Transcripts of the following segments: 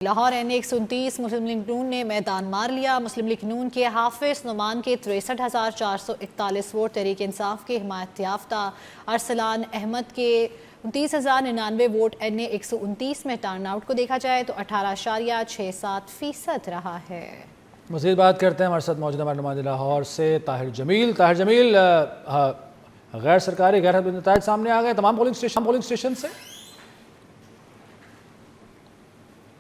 Lahore N129 मुस्लिम league नून ने मैदान मार लिया। मुस्लिम लीग नून के हाफिज नुमान के 63,441 वोट, तहरीक इंसाफ के हिमायत याफ्ता अरसलान अहमद के 29,099 वोट N129 में टर्न आउट को देखा जाए तो 18.67% रहा है। मज़ीद बात करते हैं, हमारे साथ मौजूद हमारे नुमाइंदे लाहौर से ताहिर जमील। गैर सरकारी गैर हतमी नताइज सामने आ गए तमाम पोलिंग स्टेशन से।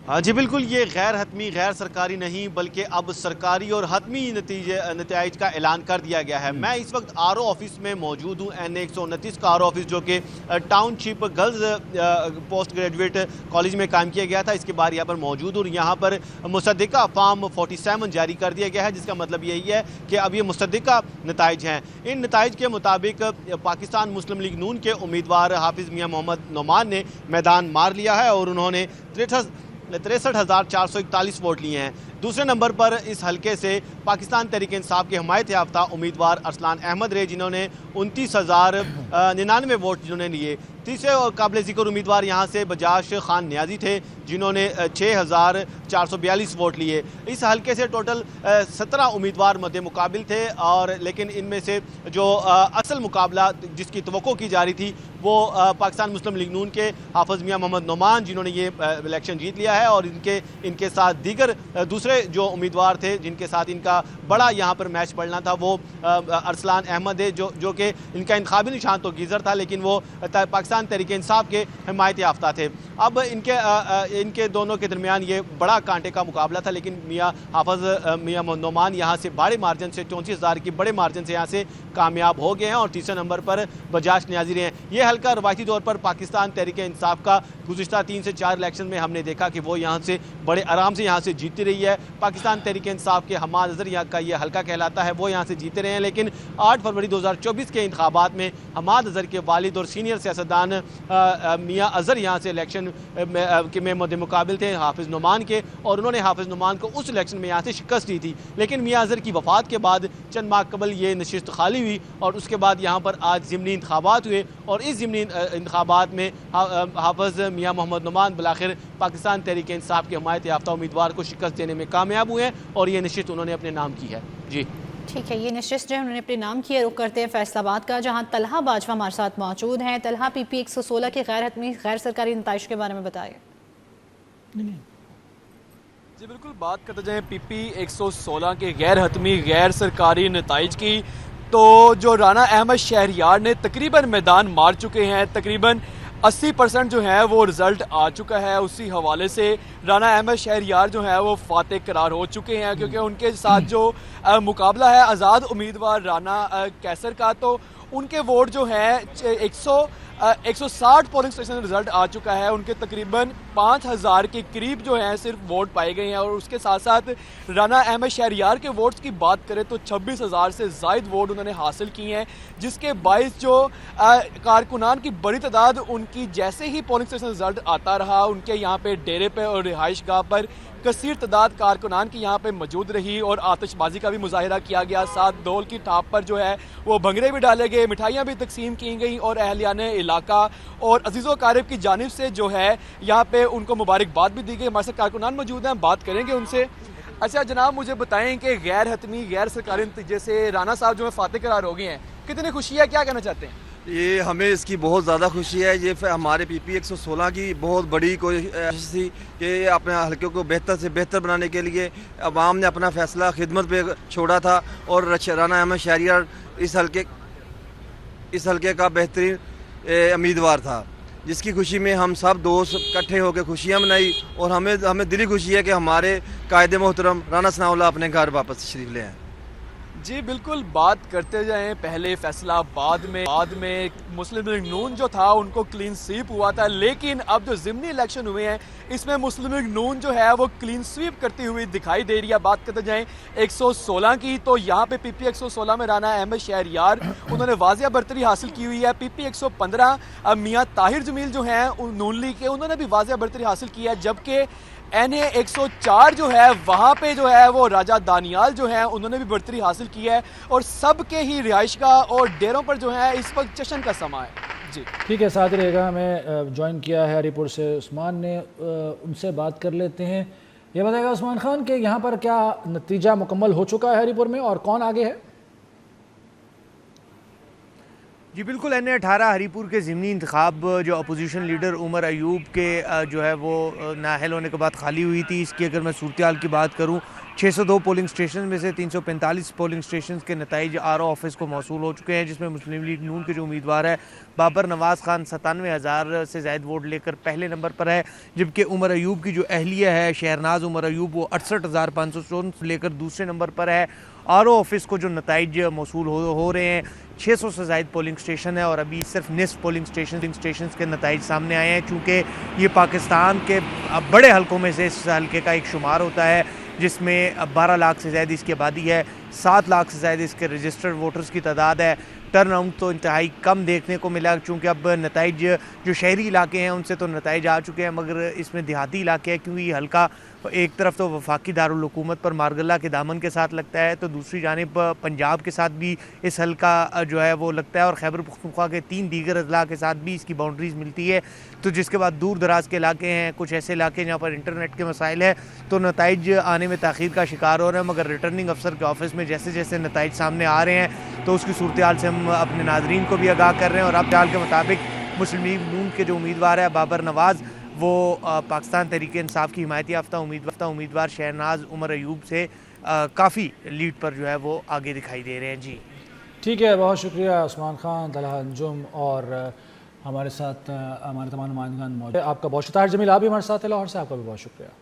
हाँ जी बिल्कुल, ये गैर हतमी गैर सरकारी नहीं बल्कि अब सरकारी और हतमी नतीज का ऐलान कर दिया गया है। मैं इस वक्त RO ऑफिस में मौजूद हूँ, N129 का RO ऑफिस जो कि township girls post graduate college में कायम किया गया था। इसके बाद यहाँ पर मौजूद हूँ। यहाँ पर मुसद्दिका फॉर्म 47 जारी कर दिया गया है, जिसका मतलब यही है कि अब ये मुसद्दिका नताइज हैं। इन नताइज के मुताबिक पाकिस्तान मुस्लिम लीग नून के उम्मीदवार हाफिज मियाँ मोहम्मद नुमान ने मैदान मार लिया है और उन्होंने 63,441 वोट लिए हैं। दूसरे नंबर पर इस हलके से पाकिस्तान तहरीक इंसाफ के हिमायत याफ्ता उम्मीदवार अरसलान अहमद रहे, जिन्होंने 29,099 वोट जिन्होंने लिए। तीसरे और काबिल ज़िक्र उम्मीदवार यहाँ से बजाश खान न्याजी थे, जिन्होंने 6,442 वोट लिए। इस हलके से टोटल 17 उम्मीदवार मद्दे मुकाबिल थे, और लेकिन इनमें से जो असल मुकाबला जिसकी तवक्को की जा रही थी वो पाकिस्तान मुस्लिम लीग नून के हाफिज मियाँ मोहम्मद नुमान, जिन्होंने ये इलेक्शन जीत लिया है, और इनके साथ दीगर दूसरे जो उम्मीदवार थे जिनके साथ इनका बड़ा यहाँ पर मैच पड़ना था वो अरसलान अहमद है, जो कि इनका इंतखाबी निशान तो गीज़र था, लेकिन वो पाकिस्तान तहरीक इंसाफ के हिमायत याफ्ता थे। अब इनके दोनों के दरमियान ये बड़ा कांटे का मुकाबला था, लेकिन हाफिज मियाँ नुमान यहाँ से बड़े मार्जिन से 34,000 की बड़े मार्जिन से यहाँ से कामयाब हो गए हैं, और तीसरे नंबर पर बजाश न्याजी रहे हैं। ये हल्का रवायती तौर पर पाकिस्तान तहरीक इंसाफ का गुज़िश्ता 3 से 4 इलेक्शन में हमने देखा कि वो यहाँ से बड़े आराम से यहाँ से जीतती रही है। पाकिस्तान तहरीक इंसाफ के हमाद अजहर यहाँ का ये हल्का कहलाता है, वो यहाँ से जीते रहे हैं, लेकिन 8 फरवरी 2024 के इंतखाबात में हमाद अजहर के वालिद और सीनियर सियासतदान मियाँ अजहर यहाँ से इलेक्शन में मद्दे मुकाबिल थे हाफिज नुमान के, और उन्होंने हाफिज नुमान को उस इलेक्शन में यहाँ से शिकस्त दी थी। लेकिन मियाँ अजहर की वफात के बाद चंद माह कबल ये नशिस्त खाली हुई, और उसके बाद यहाँ पर आज ज़िमनी इंतखाबात हुए, और इस ज़िमनी इंतखाबात में हाफिज मियाँ मोहम्मद नुमान बिलाखिर पाकिस्तान तहरीक इंसाफ के हिमायत याफ्ता उम्मीदवार को शिकस्त देने में कामयाब हुए हैं, और ये नशिस्त उन्होंने अपने नाम की है। जी ठीक है, ये नशिस्त जो है उन्होंने अपने नाम की है। रुख करते हैं फैसलाबाद का, जहां तलहा बाजवा हमारे साथ मौजूद हैं। तलहा, PP 116 के गैर हतमी गैर सरकारी नताइज के बारे में बताइए। जी बिल्कुल, बात करते जाएँ PP 116 के गैर हतमी गैर सरकारी नताइज की, तो जो राना अहमद शहरियार ने तकरीबन मैदान मार चुके हैं। तकरीबन 80% जो है वो रिज़ल्ट आ चुका है। उसी हवाले से राना अहमद शहरियार जो है वो फातेह करार हो चुके हैं, क्योंकि उनके साथ जो मुकाबला है आज़ाद उम्मीदवार राना कैसर का, तो उनके वोट जो है 160 पोलिंग स्टेशन रिजल्ट आ चुका है। उनके तकरीबन 5,000 के करीब जो हैं सिर्फ वोट पाए गए हैं, और उसके साथ साथ राना अहमद शहरियार के वोट्स की बात करें तो 26,000 से ज़ायद वोट उन्होंने हासिल किए हैं, जिसके बायस जो कारकुनान की बड़ी तादाद उनकी जैसे ही पोलिंग स्टेशन रिजल्ट आता रहा, उनके यहाँ पे डेरे पे और रिहाइश गाह पर कसीर तादाद कारकुनान की यहाँ पे मौजूद रही, और आतिशबाजी का भी मुजाहिरा किया गया। साथ डोल की थाप पर जो है वो भंगड़े भी डाले गए, मिठाइयाँ भी तकसीम की गई, और अहलियान इलाका और अजीज़ो कारिब की जानिब से जो है यहाँ पे उनको मुबारकबाद भी दी गई। हमारे साथ कारकुनान मौजूद हैं, बात करेंगे उनसे। अच्छा जनाब, मुझे बताएं कि गैर हतमी गैर सरकारी नतीजे से राना साहब जो है फातेह करार हो गए हैं, कितनी खुशी है, क्या कहना चाहते हैं? ये हमें इसकी बहुत ज़्यादा खुशी है। ये हमारे PP 116 की बहुत बड़ी कोशिश थी कि अपने हल्के को बेहतर से बेहतर बनाने के लिए अवाम ने अपना फैसला खिदमत पे छोड़ा था, और राना अहमद शहरियार इस हल्के का बेहतरीन उम्मीदवार था, जिसकी खुशी में हम सब दोस्त इकट्ठे होकर खुशियाँ मनाई, और हमें दिली खुशी है कि हमारे कायदे मोहतरम राना सनाउल्लाह अपने घर वापस तशरीफ ले आए। जी बिल्कुल, बात करते जाएं पहले फैसलाबाद में मुस्लिम लीग नून जो था उनको क्लीन स्वीप हुआ था, लेकिन अब जो ज़िमनी इलेक्शन हुए हैं इसमें मुस्लिम लीग नून जो है वो क्लीन स्वीप करती हुई दिखाई दे रही है। बात करते जाएं 116 की, तो यहाँ पे PP 116 में राना अहमद शहरियार उन्होंने वाजिया बरतरी हासिल की हुई है। PP 115 मियाँ ताहिर जमील जो हैं नून लीग के, उन्होंने भी वाजिया बरतरी हासिल की है, जबकि NA 104 जो है वहाँ पे जो है वो राजा दानियाल जो है उन्होंने भी बढ़तरी हासिल की है, और सबके ही रिहाइशगाह और डेरों पर जो है इस वक्त जश्न का समा है। जी ठीक है, साथ रहेगा। हमें ज्वाइन किया है हरीपुर से उस्मान ने, उनसे बात कर लेते हैं। ये बताएगा उस्मान खान कि यहाँ पर क्या नतीजा मुकम्मल हो चुका है हरीपुर में और कौन आगे है? जी बिल्कुल, NA-18 हरीपुर के ज़िमनी इंतखाब जो अपोजिशन लीडर उमर अयूब के जो है वो नाअहल होने के बाद खाली हुई थी। इसकी अगर मैं सूरत हाल की बात करूँ, 602 पोलिंग स्टेशन में से 345 पोलिंग स्टेशन के नताइज RO ऑफिस को मौसूल हो चुके हैं, जिसमें मुस्लिम लीग नून के जो उम्मीदवार है बाबर नवाज़ खान 97,000 से ज़ायद वोट लेकर पहले नंबर पर है, जबकि उमर अयूब की जो अहलिया है शहरनाज उमर अयूब वो 68,554 लेकर दूसरे नंबर पर है। RO ऑफिस को जो नताइज मौसूल हो रहे हैं, 600 से ज़ायद पोलिंग स्टेशन है और अभी सिर्फ निस्फ पोलिंग स्टेशन के नताइज सामने आए हैं, चूँकि ये पाकिस्तान के बड़े हलकों में से इस हल्के का एक शुमार होता है, जिसमें 12 लाख से ज़्यादा इसकी आबादी है, 7 लाख से ज़्यादा इसके रजिस्टर्ड वोटर्स की तादाद है। टर्न आउट तो इंतहाई कम देखने को मिला, चूँकि अब नताइज जो शहरी इलाके हैं उनसे तो नताइज आ चुके हैं, मगर इसमें देहाती इलाके हैं, क्योंकि ये हल्का एक तरफ तो वफाकी दारुल हुकूमत पर मारगल्ला के दामन के साथ लगता है, तो दूसरी जानिब पंजाब के साथ भी इस हल्का जो है वो लगता है, और खैबर पख्तूनख्वा के 3 दीगर अजला के साथ भी इसकी बाउंड्रीज़ मिलती है। तो जिसके बाद दूर दराज के इलाके हैं, कुछ ऐसे इलाके जहाँ पर इंटरनेट के मसाइल है, तो नताइज आने में ताख़ीर का शिकार हो रहे हैं। मगर रिटर्निंग अफसर के ऑफिस में जैसे जैसे नताइज सामने आ रहे हैं, तो उसकी सूरत हाल से हम अपने नाजरीन को भी आगाह कर रहे हैं। और अब हाल के मुताबिक मुस्लिम लीग नून के जो उम्मीदवार है बाबर नवाज़, वो पाकिस्तान तहरीक इंसाफ की हिमायत याफ्ता उम्मीदवार शहरनाज उमर अयूब से काफ़ी लीड पर जो है वो आगे दिखाई दे रहे हैं। जी ठीक है, बहुत शुक्रिया उस्मान खान, तलहा अंजुम और हमारे साथ हमारे तमाम नुमाइंदगान मौजूद। आपका बहुत शुक्रिया। जमील, आप भी हमारे साथ है लाहौर से, आपका भी बहुत शुक्रिया।